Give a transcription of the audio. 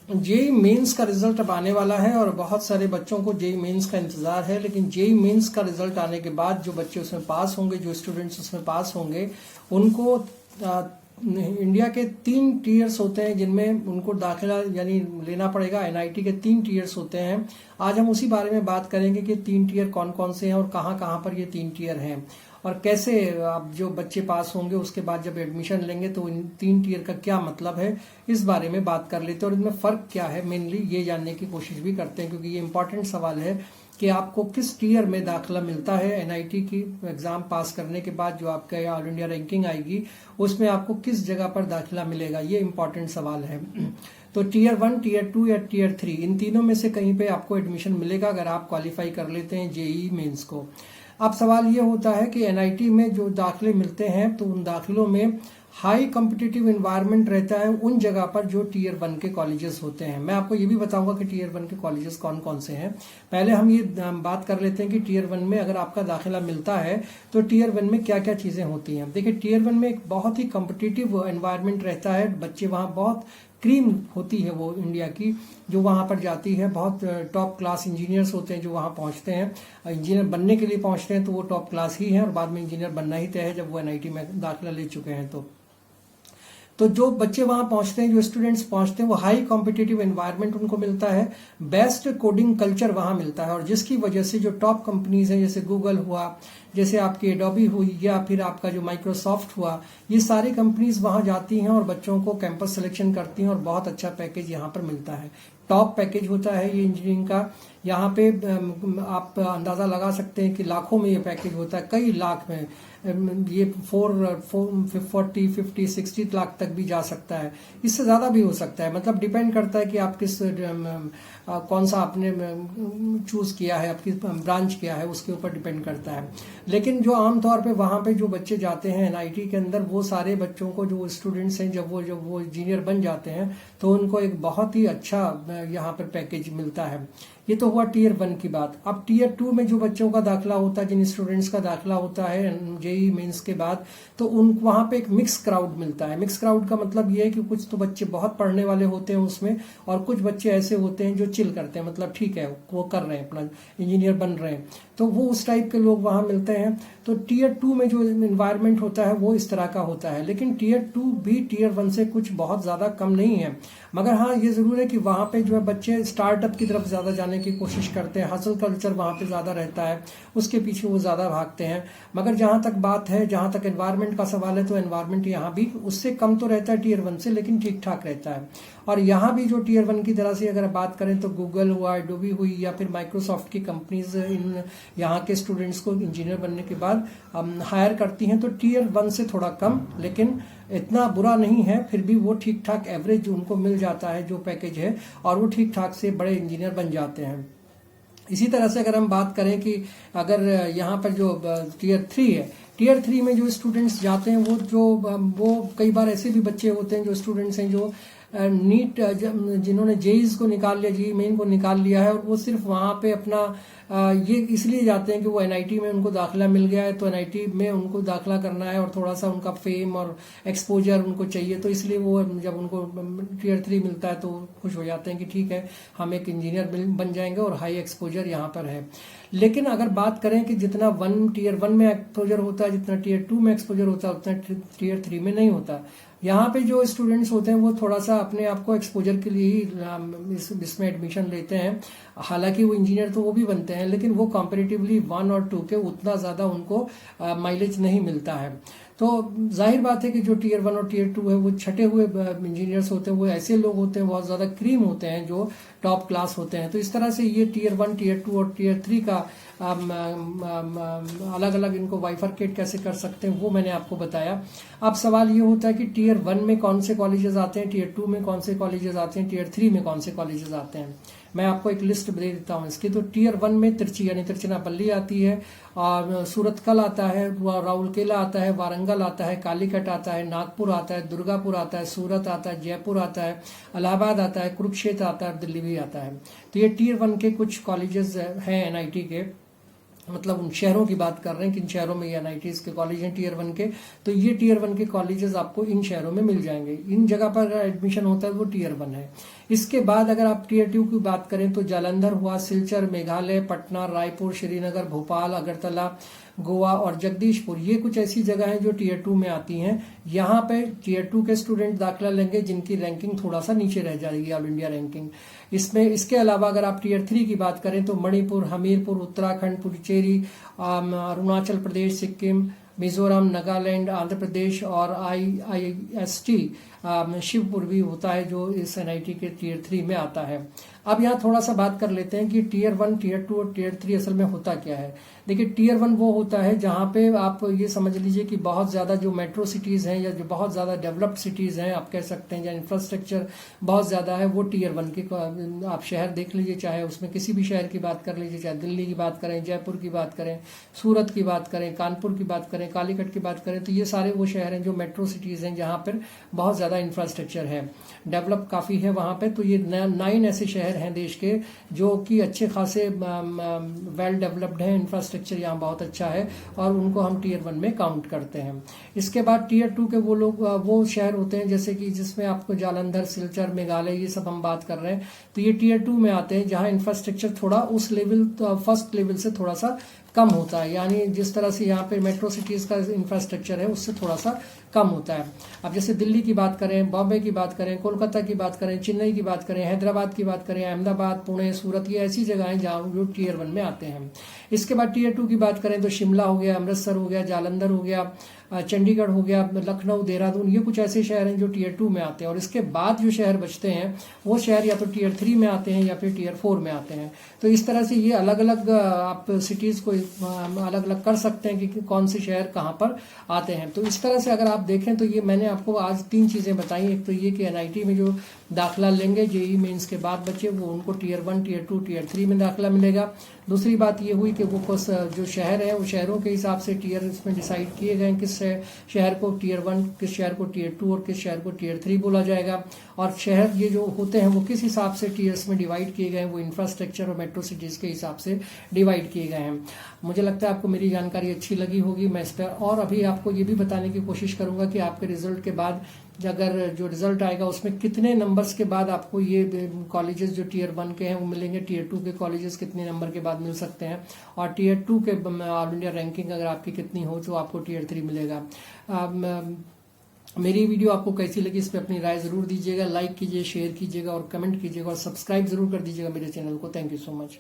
JEE mains का result अब आने वाला है और बहुत सारे बच्चों को जेई मेंस का इंतजार है। लेकिन जेई मेंस का रिजल्ट आने के बाद जो बच्चे उसमें पास होंगे, जो स्टूडेंट्स उसमें पास होंगे, उनको इंडिया के 3 टीयर्स होते हैं जिनमें उनको दाखिला यानी लेना पड़ेगा। एनआईटी के 3 टीयर्स होते हैं। आज हम उसी बारे में बात करेंगे कि 3 टीयर कौन कौन से हैं और कहाँ कहाँ पर ये 3 टीयर हैं, और कैसे अब जो बच्चे पास होंगे उसके बाद जब एडमिशन लेंगे तो इन 3 टीयर का क्या मतलब है, इस बारे में बात कर लेते हैं। और इनमें फ़र्क क्या है मेनली ये जानने की कोशिश भी करते हैं, क्योंकि ये इंपॉर्टेंट सवाल है कि आपको किस टीयर में दाखिला मिलता है। एनआईटी की एग्ज़ाम पास करने के बाद जो आपका ऑल इंडिया रैंकिंग आएगी उसमें आपको किस जगह पर दाखिला मिलेगा, ये इंपॉर्टेंट सवाल है। तो टीयर 1, टीयर 2 या टीयर 3 इन तीनों में से कहीं पे आपको एडमिशन मिलेगा अगर आप क्वालिफाई कर लेते हैं जेईई मेंस को। अब सवाल ये होता है कि एनआईटी में जो दाखिले मिलते हैं तो उन दाखिलों में हाई कॉम्पिटिटिव एनवायरनमेंट रहता है उन जगह पर जो टीयर 1 के कॉलेजेस होते हैं। मैं आपको ये भी बताऊंगा कि टीयर 1 के कॉलेजेस कौन कौन से हैं। पहले हम ये बात कर लेते हैं कि टीयर 1 में अगर आपका दाखिला मिलता है तो टीयर 1 में क्या क्या चीज़ें होती हैं। देखिए, टीयर 1 में एक बहुत ही कॉम्पिटिटिव एनवायरनमेंट रहता है। बच्चे वहाँ बहुत क्रीम होती है वो इंडिया की जो वहाँ पर जाती है। बहुत टॉप क्लास इंजीनियर्स होते हैं जो वहाँ पहुँचते हैं। इंजीनियर बनने के लिए पहुँचते हैं तो वो टॉप क्लास ही हैं और बाद में इंजीनियर बनना ही तय है जब वो एनआईटी में दाखिला ले चुके हैं। तो जो बच्चे वहां पहुंचते हैं, जो स्टूडेंट्स पहुंचते हैं, वो हाई कॉम्पिटिटिव एनवायरनमेंट उनको मिलता है। बेस्ट कोडिंग कल्चर वहां मिलता है और जिसकी वजह से जो टॉप कंपनीज हैं जैसे गूगल हुआ, जैसे आपकी एडोबी हुई या फिर आपका जो माइक्रोसॉफ्ट हुआ, ये सारी कंपनीज वहां जाती हैं और बच्चों को कैंपस सिलेक्शन करती हैं और बहुत अच्छा पैकेज यहाँ पर मिलता है। टॉप पैकेज होता है ये इंजीनियरिंग का। यहाँ पे आप अंदाज़ा लगा सकते हैं कि लाखों में ये पैकेज होता है, कई लाख में। ये 40, 50, 60 लाख तक भी जा सकता है, इससे ज़्यादा भी हो सकता है। मतलब डिपेंड करता है कि आप किस कौन सा आपने चूज़ किया है, आपकी ब्रांच किया है, उसके ऊपर डिपेंड करता है। लेकिन जो आमतौर पे वहाँ पे जो बच्चे जाते हैं एनआईटी के अंदर, वो सारे बच्चों को जो स्टूडेंट्स हैं जब वो इंजीनियर बन जाते हैं तो उनको एक बहुत ही अच्छा यहाँ पर पैकेज मिलता है। ये तो हुआ टीयर 1 की बात। अब टीयर 2 में जो बच्चों का दाखिला होता है, जिन स्टूडेंट्स का दाखिला होता है जेईई मेंस के बाद, तो उन वहाँ पे एक मिक्स क्राउड मिलता है। मिक्स क्राउड का मतलब ये है कि कुछ तो बच्चे बहुत पढ़ने वाले होते हैं उसमें और कुछ बच्चे ऐसे होते हैं जो चिल करते हैं, मतलब ठीक है वो कर रहे हैं, अपना इंजीनियर बन रहे हैं, तो वो उस टाइप के लोग वहाँ मिलते हैं। तो टीयर 2 में जो इन्वायरमेंट होता है वो इस तरह का होता है। लेकिन टीयर 2 भी टीयर 1 से कुछ बहुत ज़्यादा कम नहीं है। मगर हाँ, ये ज़रूर है कि वहाँ पे जो है बच्चे स्टार्टअप की तरफ ज़्यादा जाने की कोशिश करते हैं। हसल कल्चर वहाँ पे ज़्यादा रहता है, उसके पीछे वो ज़्यादा भागते हैं। मगर जहाँ तक बात है, जहाँ तक एनवायरनमेंट का सवाल है, तो एनवायरनमेंट यहाँ भी उससे कम तो रहता है टीयर 1 से, लेकिन ठीक ठाक रहता है। और यहाँ भी जो टीयर 1 की तरह से अगर बात करें तो गूगल हुआ, एडोबी हुई या फिर माइक्रोसॉफ्ट की कंपनीज इन यहाँ के स्टूडेंट्स को इंजीनियर बनने के बाद हायर करती हैं। तो टीयर 1 से थोड़ा कम, लेकिन इतना बुरा नहीं है। फिर भी वो ठीक ठाक एवरेज उनको मिल जाता है जो पैकेज है, और वो ठीक ठाक से बड़े इंजीनियर बन जाते हैं। इसी तरह से अगर हम बात करें कि अगर यहाँ पर जो टीयर 3 है, टीयर 3 में जो स्टूडेंट्स जाते हैं वो कई बार ऐसे भी बच्चे होते हैं जो स्टूडेंट्स हैं जो नीट जिन्होंने जेईज को निकाल लिया, जेईई मेन को निकाल लिया है, और वो सिर्फ वहाँ पे अपना ये इसलिए जाते हैं कि वो एनआईटी में उनको दाखिला मिल गया है, तो एनआईटी में उनको दाखिला करना है और थोड़ा सा उनका फेम और एक्सपोजर उनको चाहिए, तो इसलिए वो जब उनको टीयर 3 मिलता है तो खुश हो जाते हैं कि ठीक है, हम एक इंजीनियर बन जाएंगे और हाई एक्सपोजर यहाँ पर है। लेकिन अगर बात करें कि जितना टीयर 1 में एक्सपोजर होता है, जितना टीयर 2 में एक्सपोजर होता है, उतना टीयर 3 में नहीं होता। यहाँ पे जो स्टूडेंट्स होते हैं वो थोड़ा सा अपने आप को एक्सपोजर के लिए ही इसमें एडमिशन लेते हैं। हालांकि वो इंजीनियर तो वो भी बनते हैं, लेकिन वो कंपैरेटिवली 1 और 2 के उतना ज़्यादा उनको माइलेज नहीं मिलता है। तो जाहिर बात है कि जो टीयर 1 और टीयर 2 है वो छटे हुए इंजीनियर्स होते हैं, वो ऐसे लोग होते हैं, बहुत ज़्यादा क्रीम होते हैं, जो टॉप क्लास होते हैं। तो इस तरह से ये टीयर 1, टीयर 2 और टीयर 3 का अलग अलग इनको बाइफरकेट कैसे कर सकते हैं वो मैंने आपको बताया। अब सवाल ये होता है कि टीयर 1 में कौन से कॉलेजेस आते हैं, टीयर 2 में कौन से कॉलेजेस आते हैं, टीयर 3 में कौन से कॉलेजेस आते हैं। मैं आपको एक लिस्ट दे देता हूँ इसकी। तो टीयर 1 में तिरची यानी तिरचिनापल्ली आती है, और सूरतकल आता है, राउरकेला आता है, वारंगल आता है, कालीकट आता है, नागपुर आता है, दुर्गापुर आता है, सूरत आता है, जयपुर आता है, इलाहाबाद आता है, कुरुक्षेत्र आता है, दिल्ली भी आता है। तो ये टीयर 1 के कुछ कॉलेजेस हैं एनआईटी के। मतलब उन शहरों की बात कर रहे हैं कि इन शहरों में ये NITs के कॉलेज हैं टीयर 1 के, तो ये टीयर 1 के कॉलेजेस आपको इन शहरों में मिल जाएंगे। इन जगह पर अगर एडमिशन होता है वो टीयर 1 है। इसके बाद अगर आप टीयर 2 की बात करें तो जालंधर हुआ, सिलचर, मेघालय, पटना, रायपुर, श्रीनगर, भोपाल, अगरतला, गोवा और जगदीशपुर, ये कुछ ऐसी जगह हैं जो टीयर 2 में आती हैं। यहाँ पे टीयर 2 के स्टूडेंट दाखिला लेंगे जिनकी रैंकिंग थोड़ा सा नीचे रह जाएगी ऑल इंडिया रैंकिंग। इसके अलावा अगर आप टीयर 3 की बात करें तो मणिपुर, हमीरपुर, उत्तराखंड, पुडुचेरी, अरुणाचल प्रदेश, सिक्किम, मिजोरम, नागालैंड, आंध्र प्रदेश और IIST शिवपुर भी होता है जो इस NIT के टीयर 3 में आता है। अब यहाँ थोड़ा सा बात कर लेते हैं कि टीयर 1, टीयर 2 और टीयर 3 असल में होता क्या है। देखिए, टीयर 1 वो होता है जहाँ पे आप ये समझ लीजिए कि बहुत ज़्यादा जो मेट्रो सिटीज़ हैं या जो बहुत ज़्यादा डेवलप्ड सिटीज़ हैं आप कह सकते हैं, या इंफ्रास्ट्रक्चर बहुत ज़्यादा है, वो टीयर 1 के आप शहर देख लीजिए, चाहे उसमें किसी भी शहर की बात कर लीजिए, चाहे दिल्ली की बात करें, जयपुर की बात करें, सूरत की बात करें, कानपुर की बात करें, कालीकट की बात करें, तो ये सारे वो शहर हैं जो मेट्रो सिटीज़ हैं जहाँ पर बहुत ज़्यादा इंफ्रास्ट्रक्चर है, डेवलप काफ़ी है वहाँ पे। तो ये 9 ऐसे शहर हैं देश के जो कि अच्छे खासे वेल डेवलप्ड हैं, इंफ्रास्ट्रक्चर यहाँ बहुत अच्छा है और उनको हम टीयर 1 में काउंट करते हैं। इसके बाद टीयर 2 के वो शहर होते हैं जैसे कि जिसमें आपको जालंधर, सिलचर, मेघालय, ये सब हम बात कर रहे हैं, तो ये टीयर 2 में आते हैं जहाँ इंफ्रास्ट्रक्चर थोड़ा उस लेवल फर्स्ट लेवल से थोड़ा सा कम होता है, यानी जिस तरह से यहाँ पे मेट्रो सिटीज़ का इंफ्रास्ट्रक्चर है उससे थोड़ा सा कम होता है। अब जैसे दिल्ली की बात करें, बॉम्बे की बात करें, कोलकाता की बात करें, चेन्नई की बात करें, हैदराबाद की बात करें, अहमदाबाद, पुणे, सूरत, ये ऐसी जगह हैं जहाँ जो टीयर 1 में आते हैं। इसके बाद टीयर 2 की बात करें तो शिमला हो गया, अमृतसर हो गया, जालंधर हो गया, चंडीगढ़ हो गया, लखनऊ, देहरादून, ये कुछ ऐसे शहर हैं जो टीयर 2 में आते हैं। और इसके बाद जो शहर बचते हैं वो शहर या तो टीयर 3 में आते हैं या फिर टीयर 4 में आते हैं। तो इस तरह से ये अलग अलग आप सिटीज़ को अलग अलग कर सकते हैं कि कौन से शहर कहाँ पर आते हैं। तो इस तरह से अगर आप देखें तो ये मैंने आपको आज 3 चीज़ें बताई। एक तो ये कि NIT में जो दाखिला लेंगे JEE मेंस के बाद बच्चे, वो उनको टीयर 1, टीयर 2, टीयर 3 में दाखिला मिलेगा। दूसरी बात ये हुई कि वो जो शहर है वो शहरों के हिसाब से टीयर इसमें डिसाइड किए गए, किस शहर को टीयर 1, किस शहर को टीयर 2 और किस शहर को टीयर 3 बोला जाएगा। और शहर ये जो होते हैं वो किस हिसाब से टीयर्स में डिवाइड किए गए हैं, वो इंफ्रास्ट्रक्चर और मेट्रो सिटीज़ के हिसाब से डिवाइड किए गए हैं। मुझे लगता है आपको मेरी जानकारी अच्छी लगी होगी। मैं इस पर और अभी आपको ये भी बताने की कोशिश करूंगा कि आपके रिजल्ट के बाद अगर जो रिजल्ट आएगा उसमें कितने नंबर्स के बाद आपको ये कॉलेजेस जो टीयर 1 के हैं वो मिलेंगे, टीयर 2 के कॉलेजेस कितने नंबर के बाद मिल सकते हैं, और टीयर 2 के ऑल इंडिया रैंकिंग अगर आपकी कितनी हो तो आपको टीयर 3 मिलेगा। मेरी वीडियो आपको कैसी लगी इस पर अपनी राय जरूर दीजिएगा, लाइक कीजिए, शेयर कीजिएगा और कमेंट कीजिएगा और सब्सक्राइब जरूर कर दीजिएगा मेरे चैनल को। Thank you so much.